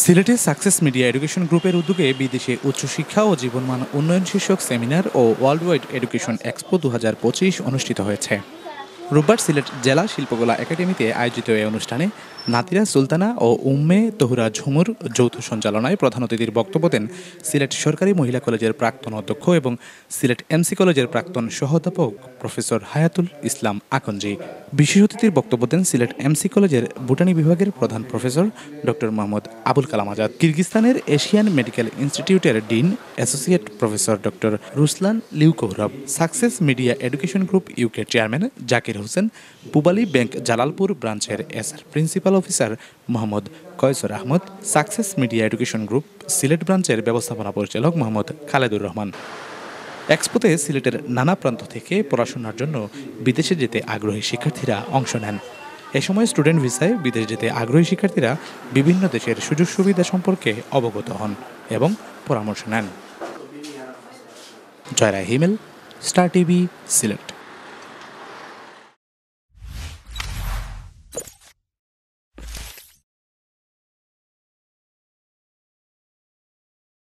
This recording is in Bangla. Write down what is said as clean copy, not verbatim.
সিলেটে সাকসেস মিডিয়া এডুকেশন গ্রুপের উদ্যোগে বিদেশে উচ্চশিক্ষা ও জীবনমান উন্নয়ন শীর্ষক সেমিনার ও ওয়ার্ল্ড ওয়াইড এডুকেশন এক্সপো 2025 অনুষ্ঠিত হয়েছে। রোববার সিলেট জেলা শিল্পকলা একাডেমিতে আয়োজিত এই অনুষ্ঠানে নাতিরা সুলতানা ও উম্মে তহুরা ঝুমুর যৌথ সঞ্চালনায় প্রধান অতিথির বক্তব্য দেন সিলেট সরকারি মহিলা কলেজের প্রাক্তন অধ্যক্ষ এবং সিলেট এমসি কলেজের প্রাক্তন সহ-অধ্যাপক প্রফেসর হায়াতুল ইসলাম আকঞ্জি। বিশেষ অতিথির বক্তব্য দেন সিলেট এমসি কলেজের বুটানি বিভাগের প্রধান প্রফেসর ডক্টর মোহাম্মদ আবুল কালাম আজাদ, কিরগিস্তানের এশিয়ান মেডিকেল ইনস্টিটিউটের dean associate professor doctor Ruslan লিউকৌরব, success media education group UK chairman Zakir Hossain, Pubali bank Jalalpur ব্রাঞ্চের SR principal officer Mohammad Kaisar Ahmed, success media education group Sylhet ব্রাঞ্চের ব্যবস্থাপনা পরিচালক মোহাম্মদ খালেদুর রহমান। এক্সপোতে সিলেটের নানা প্রান্ত থেকে পড়াশোনার জন্য বিদেশে যেতে আগ্রহী শিক্ষার্থীরা অংশ নেন। এ সময় স্টুডেন্ট ভিসায় বিদেশ যেতে আগ্রহী শিক্ষার্থীরা বিভিন্ন দেশের সুযোগ সুবিধা সম্পর্কে অবগত হন এবং পরামর্শ নেন। জয়রা হিমেল, স্টার টিভি, সিলেট।